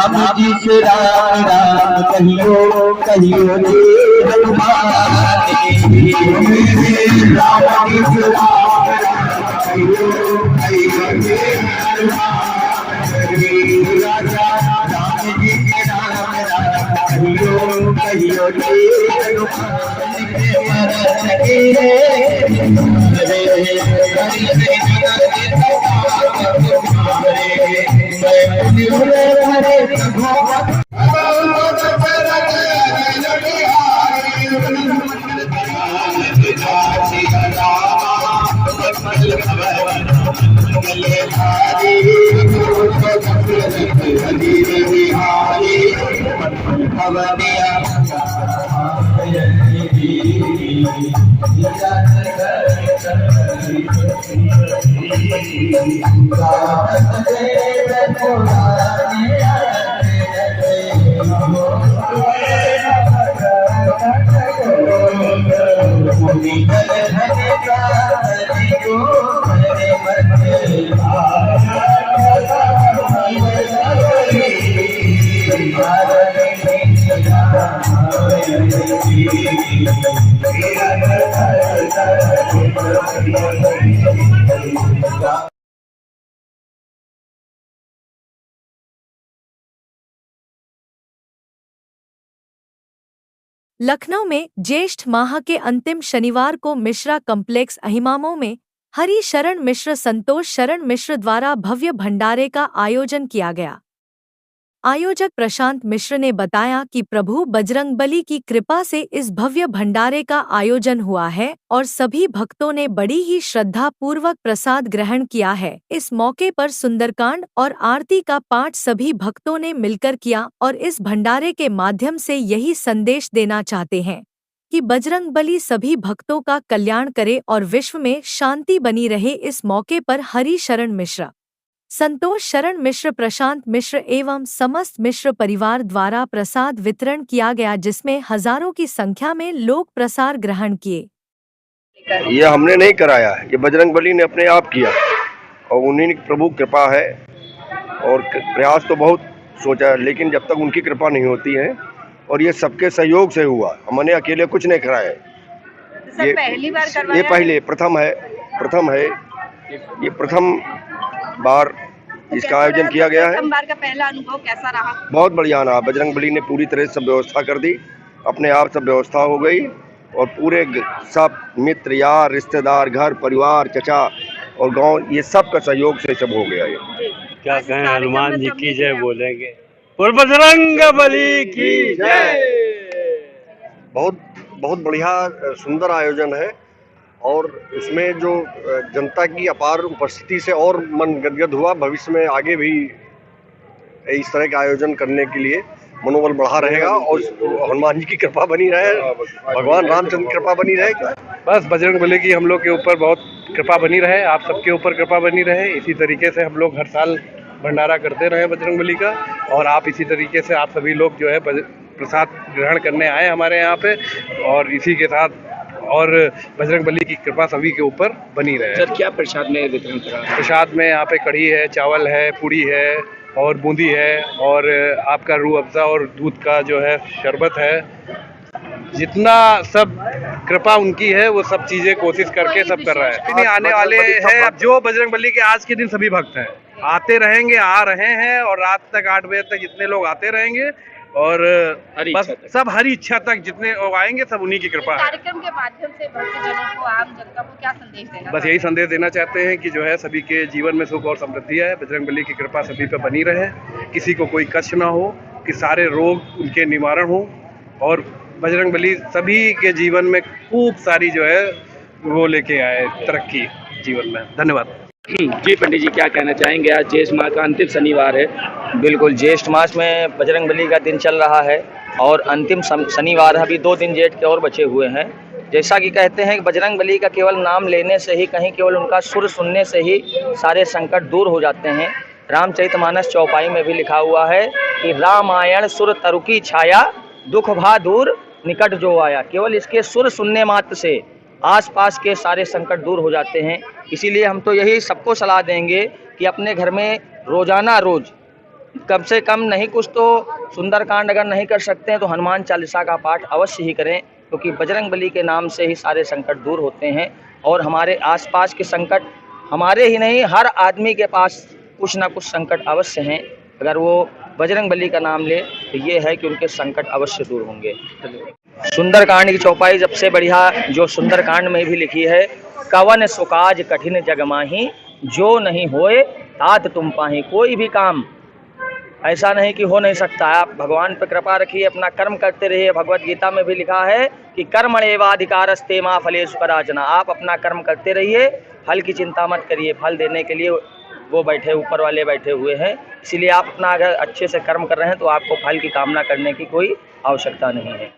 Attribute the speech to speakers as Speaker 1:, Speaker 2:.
Speaker 1: राम जी से राम राम कहियो कहियो रे हनुमान। राम जी से राम राम कहियो कहियो रे हनुमान। राजा राम जी से राम राम कहियो कहियो रे
Speaker 2: लखनऊ में ज्येष्ठ माह के अंतिम शनिवार को मिश्रा कम्प्लेक्स अहिमामों में हरि शरण मिश्र संतोष शरण मिश्र द्वारा भव्य भंडारे का आयोजन किया गया। आयोजक प्रशांत मिश्र ने बताया कि प्रभु बजरंगबली की कृपा से इस भव्य भंडारे का आयोजन हुआ है और सभी भक्तों ने बड़ी ही श्रद्धा पूर्वक प्रसाद ग्रहण किया है। इस मौके पर सुंदरकांड और आरती का पाठ सभी भक्तों ने मिलकर किया और इस भंडारे के माध्यम से यही संदेश देना चाहते हैं कि बजरंगबली सभी भक्तों का कल्याण करे और विश्व में शांति बनी रहे। इस मौके पर हरि शरण मिश्र संतोष शरण मिश्र प्रशांत मिश्र एवं समस्त मिश्र परिवार द्वारा प्रसाद वितरण किया गया, जिसमें हजारों की संख्या में लोग प्रसाद ग्रहण किए।
Speaker 3: ये हमने नहीं कराया है, ये बजरंगबली ने अपने आप किया और उन्हीं की प्रभु कृपा है। और प्रयास तो बहुत सोचा है, लेकिन जब तक उनकी कृपा नहीं होती है, और ये सबके सहयोग से हुआ, हमने अकेले कुछ नहीं कराया।
Speaker 4: ये पहली बार करवाया?
Speaker 3: ये प्रथम है ये प्रथम बार इसका आयोजन किया गया है।
Speaker 4: प्रथम बार का पहला अनुभव कैसा रहा? बहुत
Speaker 3: बढ़िया रहा। बजरंगबली ने पूरी तरह से सब व्यवस्था कर दी, अपने आप सब व्यवस्था हो गई और पूरे सब मित्र यार रिश्तेदार घर परिवार चचा और गांव ये सब का सहयोग से सब हो गया। ये
Speaker 5: क्या कहें, हनुमान जी की जय बोलेंगे और बजरंगबली की जय।
Speaker 3: बहुत बढ़िया सुंदर आयोजन है और इसमें जो जनता की अपार उपस्थिति से और मन गदगद हुआ। भविष्य में आगे भी इस तरह का आयोजन करने के लिए मनोबल बढ़ा रहेगा और हनुमान जी की कृपा बनी रहे, भगवान रामचंद्र की कृपा बनी रहे।
Speaker 5: बस बजरंगबली की हम लोग के ऊपर बहुत कृपा बनी रहे, आप सबके ऊपर कृपा बनी रहे। इसी तरीके से हम लोग हर साल भंडारा करते रहे बजरंगबली का, और आप इसी तरीके से आप सभी लोग जो है प्रसाद ग्रहण करने आए हमारे यहाँ पे, और इसी के साथ और बजरंगबली की कृपा सभी के ऊपर बनी रहे।
Speaker 6: सर क्या प्रसाद में वितरण करा?
Speaker 5: प्रसाद में यहाँ पे कढ़ी है, चावल है, पूड़ी है और बूंदी है और आपका रूह अफ़ज़ा और दूध का जो है शरबत है। जितना सब कृपा उनकी है वो सब चीजें कोशिश करके सब कर रहा है। नहीं आने वाले हैं, अब जो बजरंगबली के आज के दिन सभी भक्त हैं, आते रहेंगे, आ रहे हैं और रात तक 8 बजे तक जितने लोग आते रहेंगे और बस सब हरी इच्छा तक जितने आएंगे सब उन्हीं की कृपा है।
Speaker 4: कार्यक्रम के माध्यम से भक्तजनों को, आम जनता को क्या संदेश देना?
Speaker 5: बस यही संदेश देना चाहते हैं कि जो है सभी के जीवन में सुख और समृद्धि है, बजरंगबली की कृपा सभी पे बनी रहे, किसी को कोई कष्ट ना हो, कि सारे रोग उनके निवारण हो और बजरंगबली सभी के जीवन में खूब सारी जो है वो लेके आए तरक्की जीवन में। धन्यवाद।
Speaker 6: जी पंडित जी क्या कहना चाहेंगे? आज ज्येष्ठ माह का अंतिम शनिवार है।
Speaker 7: बिल्कुल, ज्येष्ठ मास में बजरंगबली का दिन चल रहा है और अंतिम शनिवार, अभी 2 दिन जेठ के और बचे हुए हैं। जैसा कि कहते हैं कि बजरंगबली का केवल नाम लेने से ही, कहीं केवल उनका सुर सुनने से ही सारे संकट दूर हो जाते हैं। रामचरितमानस चौपाई में भी लिखा हुआ है कि रामायण सुर तरु की छाया, दुख भा दूर निकट जो आया। केवल इसके सुर सुनने मात्र से आसपास के सारे संकट दूर हो जाते हैं। इसीलिए हम तो यही सबको सलाह देंगे कि अपने घर में रोज़ाना कम से कम नहीं कुछ तो सुंदरकांड अगर नहीं कर सकते हैं तो हनुमान चालीसा का पाठ अवश्य ही करें, क्योंकि बजरंगबली के नाम से ही सारे संकट दूर होते हैं। और हमारे आसपास के संकट, हमारे ही नहीं हर आदमी के पास कुछ ना कुछ संकट अवश्य हैं, अगर वो बजरंगबली का नाम ले तो ये है कि उनके संकट अवश्य दूर होंगे। सुंदरकांड की चौपाई सबसे बढ़िया जो सुंदरकांड में भी लिखी है, कवन सुकाज कठिन जग माही, जो नहीं होए तात तुम पाही। कोई भी काम ऐसा नहीं कि हो नहीं सकता है, आप भगवान पर कृपा रखिए, अपना कर्म करते रहिए। भगवत गीता में भी लिखा है कि कर्मण्येवाधिकारस्ते मा फलेषु कदाचन। आप अपना कर्म करते रहिए, फल की चिंता मत करिए, फल देने के लिए वो बैठे, ऊपर वाले बैठे हुए हैं। इसीलिए आप अपना अगर अच्छे से कर्म कर रहे हैं तो आपको फल की कामना करने की कोई आवश्यकता नहीं है।